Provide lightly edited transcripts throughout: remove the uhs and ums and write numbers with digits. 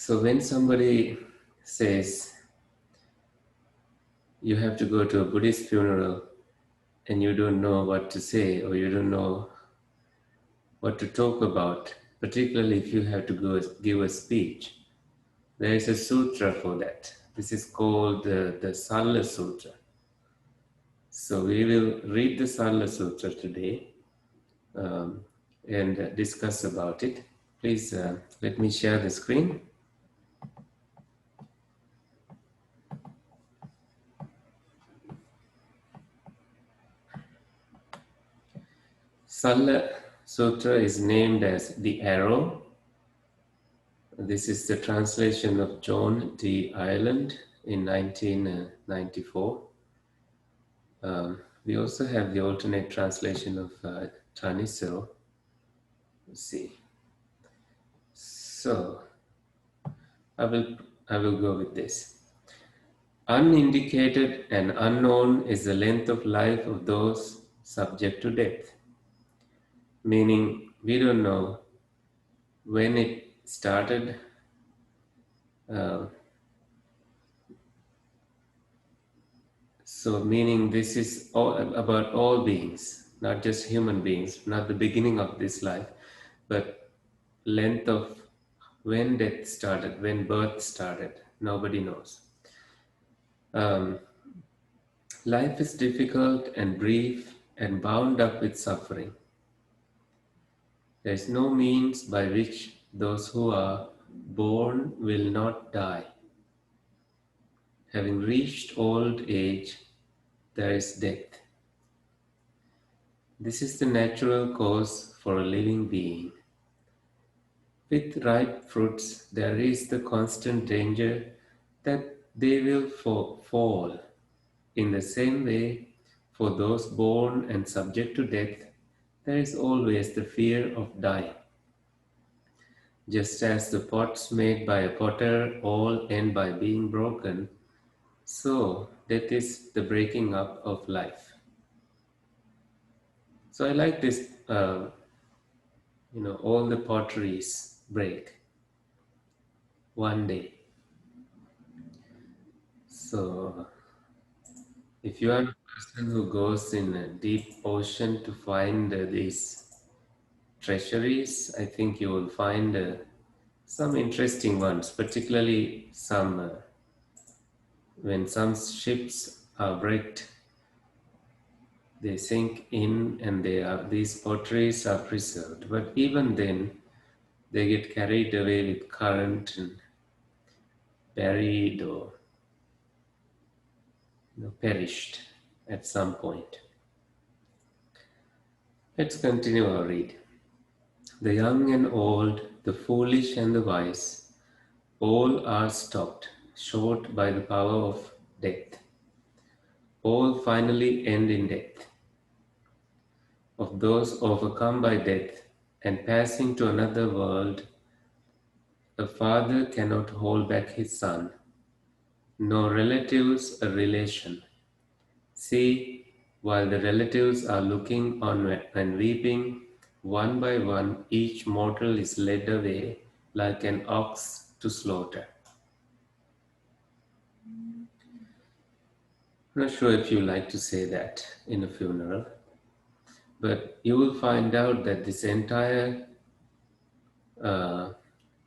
So when somebody says you have to go to a Buddhist funeral and you don't know what to say or you don't know what to talk about, particularly if you have to go give a speech, there is a sutra for that. This is called the Salla Sutra. So we will read the Salla Sutra today um, and discuss about it. Please let me share the screen. Salla Sutra is named as the arrow. This is the translation of John D. Ireland in 1994. We also have the alternate translation of Taniso. Let's see. So I will go with this. Unindicated and unknown is the length of life of those subject to death. Meaning, we don't know when it started. So, meaning this is all about all beings, not just human beings, not the beginning of this life, but length of when death started, when birth started. Nobody knows. Um, Life is difficult and brief and bound up with suffering. There is no means by which those who are born will not die. Having reached old age, there is death. This is the natural cause for a living being. With ripe fruits, there is the constant danger that they will fall. In the same way, for those born and subject to death, there is always the fear of dying. Just as the pots made by a potter all end by being broken, so death is the breaking up of life. So I like this, all the potteries break one day. So if you are a person who goes in a deep ocean to find these treasuries, I think you will find some interesting ones, particularly some when some ships are wrecked, they sink in and these potteries are preserved. But even then, they get carried away with current and buried or perished at some point. Let's continue our read. The young and old, the foolish and the wise, all are stopped short by the power of death. All finally end in death. Of those overcome by death and passing to another world, a father cannot hold back his son, nor relatives a relation. See, while the relatives are looking on and weeping, one by one each mortal is led away like an ox to slaughter. I'm not sure if you like to say that in a funeral, but you will find out that this entire uh,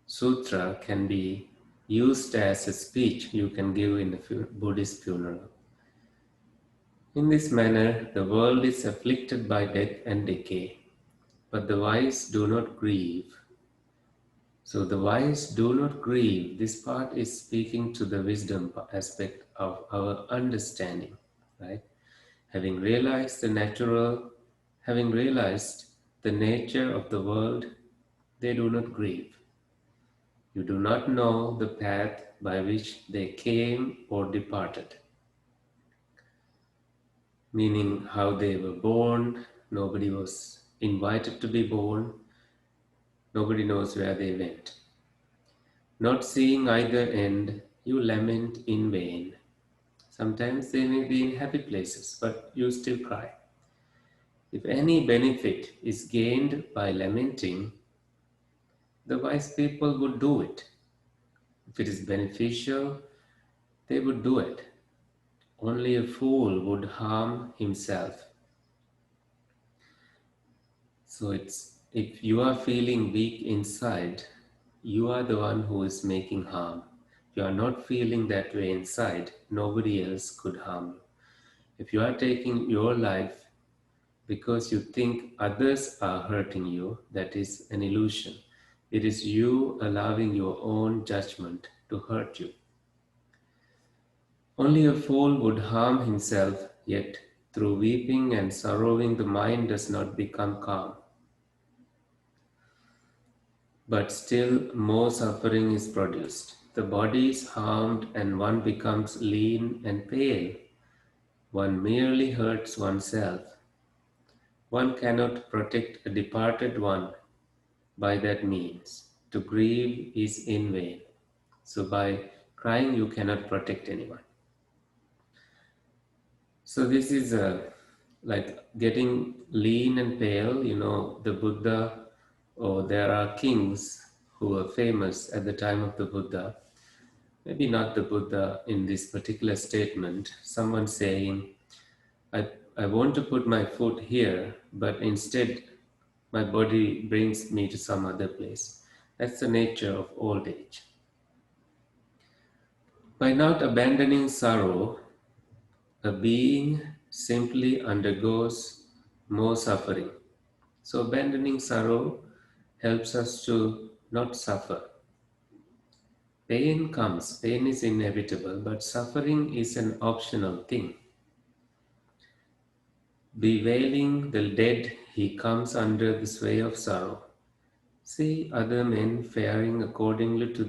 sutra can be used as a speech you can give in a Buddhist funeral. In this manner, the world is afflicted by death and decay, but the wise do not grieve. So the wise do not grieve. This part is speaking to the wisdom aspect of our understanding, right? Having realized having realized the nature of the world, they do not grieve. You do not know the path by which they came or departed, meaning how they were born. Nobody was invited to be born. Nobody knows where they went. Not seeing either end, you lament in vain. Sometimes they may be in happy places, but you still cry. If any benefit is gained by lamenting, the wise people would do it. If it is beneficial, they would do it. Only a fool would harm himself. So it's if you are feeling weak inside, you are the one who is making harm. If you are not feeling that way inside, nobody else could harm you. If you are taking your life because you think others are hurting you, that is an illusion. It is you allowing your own judgment to hurt you. Only a fool would harm himself, yet through weeping and sorrowing the mind does not become calm. But still more suffering is produced. The body is harmed and one becomes lean and pale. One merely hurts oneself. One cannot protect a departed one by that means. To grieve is in vain. So by crying you cannot protect anyone. So this is like getting lean and pale. The Buddha, or there are kings who were famous at the time of the Buddha. Maybe not the Buddha in this particular statement. Someone saying, I want to put my foot here, but instead my body brings me to some other place. That's the nature of old age. By not abandoning sorrow, a being simply undergoes more suffering. So, abandoning sorrow helps us to not suffer. Pain comes, pain is inevitable, but suffering is an optional thing. Bewailing the dead, he comes under the sway of sorrow. See other men faring according to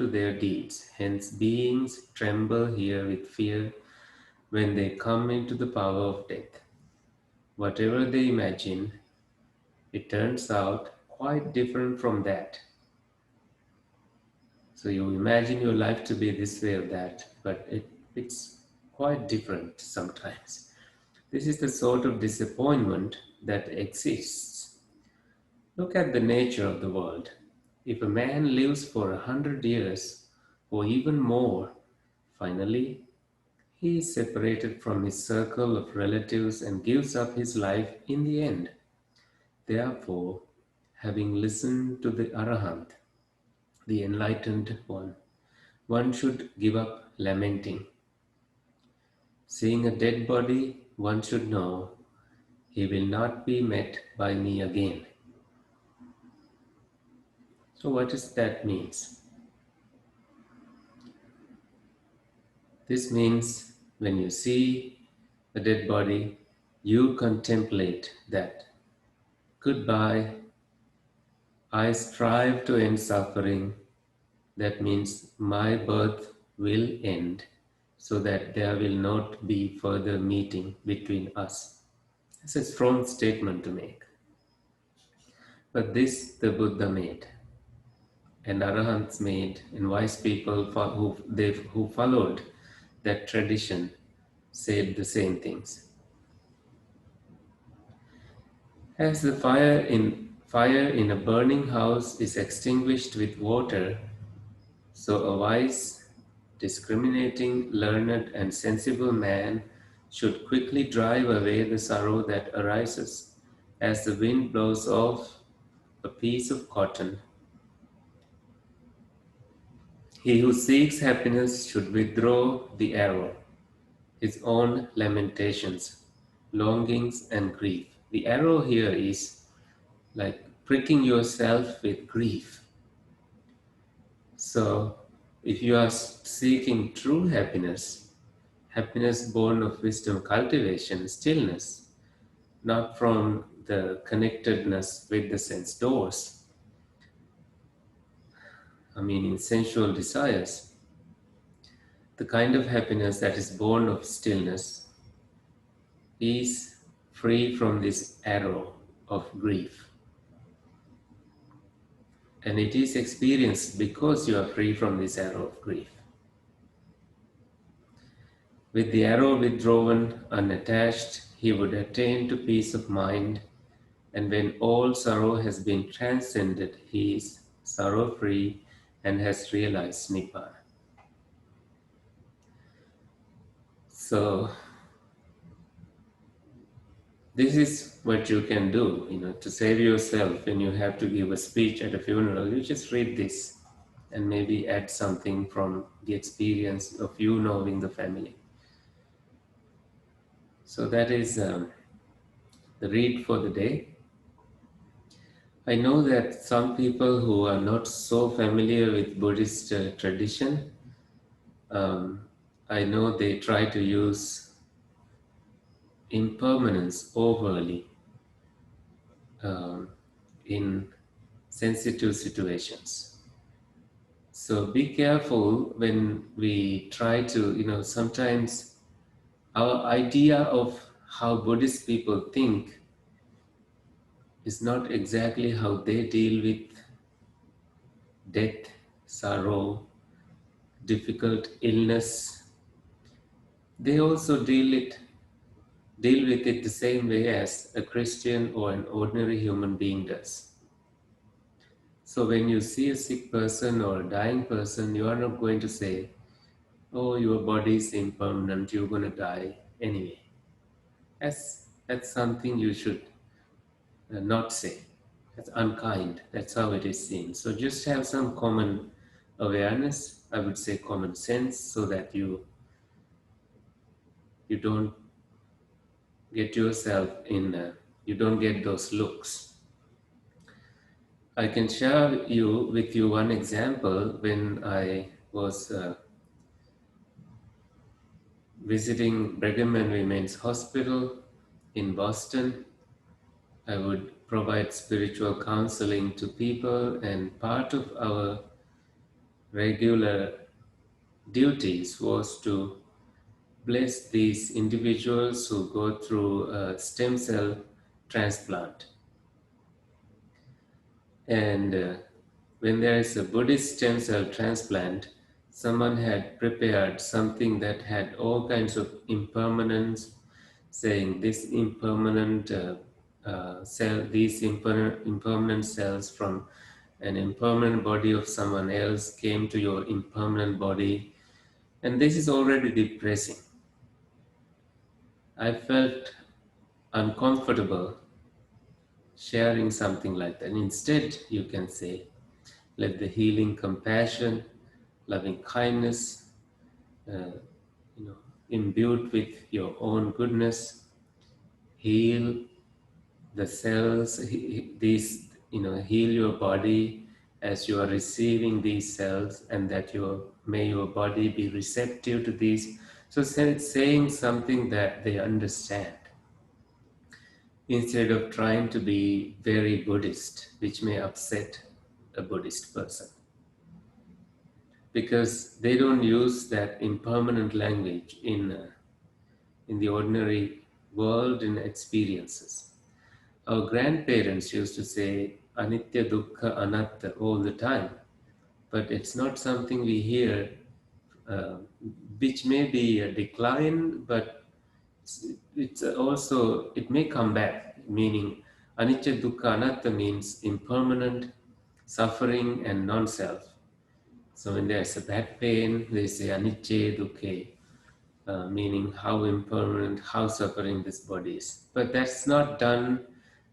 their deeds. Hence, beings tremble here with fear when they come into the power of death. Whatever they imagine, it turns out quite different from that. So you imagine your life to be this way or that, but it's quite different sometimes. This is the sort of disappointment that exists. Look at the nature of the world. If a man lives for 100 years or even more, finally he is separated from his circle of relatives and gives up his life in the end. Therefore, having listened to the Arahant, the enlightened one should give up lamenting. Seeing a dead body, one should know he will not be met by me again. So what does that mean? This means when you see a dead body, you contemplate that. Goodbye, I strive to end suffering. That means my birth will end so that there will not be further meeting between us. It's a strong statement to make. But this the Buddha made, and Arahants made, and wise people who followed that tradition said the same things. As the fire in a burning house is extinguished with water, so a wise, discriminating, learned, and sensible man should quickly drive away the sorrow that arises as the wind blows off a piece of cotton. He who seeks happiness should withdraw the arrow, his own lamentations, longings, and grief. The arrow here is like pricking yourself with grief. So, if you are seeking true happiness, happiness born of wisdom cultivation, stillness, not from the connectedness with the sense doors, in sensual desires, the kind of happiness that is born of stillness is free from this arrow of grief. And it is experienced because you are free from this arrow of grief. With the arrow withdrawn, unattached, he would attain to peace of mind, and when all sorrow has been transcended, he is sorrow-free and has realized Nibbana. So this is what you can do, to save yourself when you have to give a speech at a funeral. You just read this and maybe add something from the experience of you knowing the family. So that is the read for the day. I know that some people who are not so familiar with Buddhist tradition, um, I know they try to use impermanence overly um, in sensitive situations. So be careful when we try to, sometimes our idea of how Buddhist people think is not exactly how they deal with death, sorrow, difficult illness. They also deal with it the same way as a Christian or an ordinary human being does. So when you see a sick person or a dying person, you are not going to say, "Oh, your body is impermanent, you're going to die anyway." That's something you should not say. That's unkind. That's how it is seen. So just have some common awareness, I would say common sense, so that you don't get yourself in, you don't get those looks. I can share with you one example when I was visiting Brigham and Women's Hospital in Boston. I would provide spiritual counseling to people, and part of our regular duties was to bless these individuals who go through a stem cell transplant. And when there is a Buddhist stem cell transplant, someone had prepared something that had all kinds of impermanence, saying this impermanent cell, these impermanent cells from an impermanent body of someone else came to your impermanent body. And this is already depressing. I felt uncomfortable sharing something like that. Instead, you can say, let the healing compassion, loving kindness, uh, you know, imbued with your own goodness, heal the cells, these, heal your body as you are receiving these cells, and that may your body be receptive to these. So saying something that they understand, instead of trying to be very Buddhist, which may upset a Buddhist person, because they don't use that impermanent language in the ordinary world in experiences. Our grandparents used to say anitya, dukkha, anatta all the time, but it's not something we hear, uh, which may be a decline, but it's also, it may come back, meaning anicca, dukkha, anatta means impermanent, suffering, and non-self. So when there's a back pain, they say anicca, dukkha, meaning how impermanent, how suffering this body is. But that's not done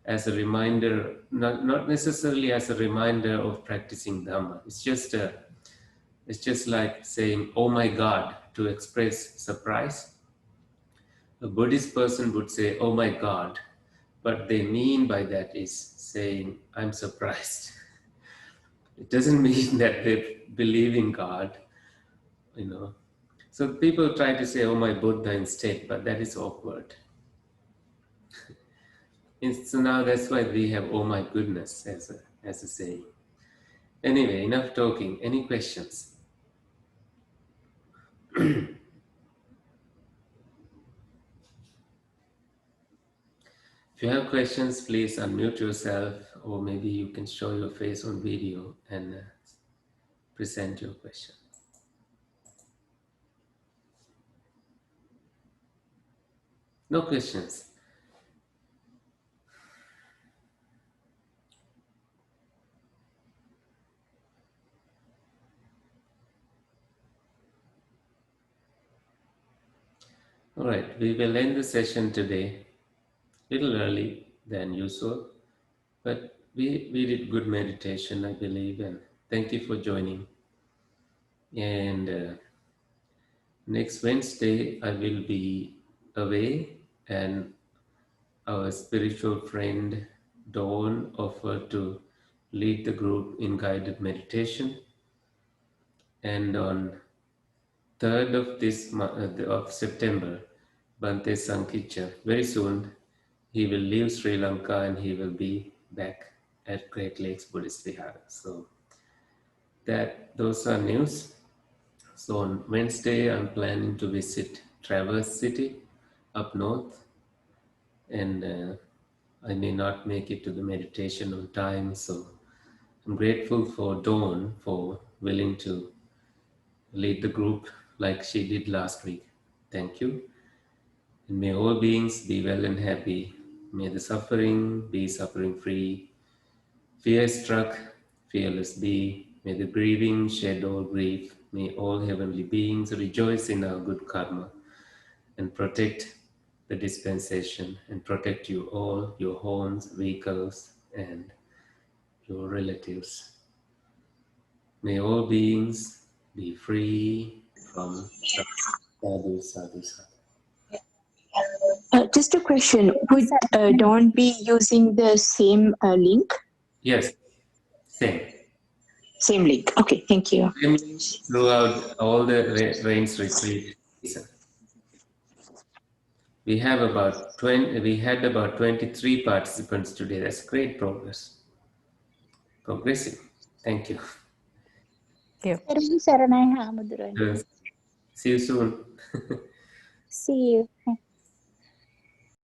as a reminder, not necessarily as a reminder of practicing Dhamma. It's just like saying, "Oh my God," to express surprise. A Buddhist person would say, "Oh my God," but they mean by that is saying, "I'm surprised." It doesn't mean that they believe in God, you know. So people try to say, "Oh my Buddha," instead, but that is awkward. So now that's why we have "Oh my goodness" as a saying. Anyway, enough talking. Any questions? If you have questions, please unmute yourself, or maybe you can show your face on video and present your question. No questions. All right, we will end the session today a little early than usual, but we did good meditation, I believe, and thank you for joining. And next Wednesday, I will be away, and our spiritual friend Dawn offered to lead the group in guided meditation. And on 3rd of this month of September, Bante Sankicha, very soon he will leave Sri Lanka and he will be back at Great Lakes Buddhist Vihara. So those are news. So on Wednesday, I'm planning to visit Traverse City up north, and I may not make it to the meditation on time. So I'm grateful for Dawn for willing to lead the group like she did last week. Thank you. And may all beings be well and happy. May the suffering be suffering free. Fear struck, fearless be. May the grieving shed all grief. May all heavenly beings rejoice in our good karma and protect the dispensation and protect you all, your homes, vehicles, and your relatives. May all beings be free from sadhu, sadhu, sadhu. Just a question. Would Dawn be using the same link? Yes, same. Same link. Okay, thank you. Same throughout all the rains retreat season. We had about 23 participants today. That's great progress. Progressive. Thank you. Saranai Hamuduran. See you soon. See you.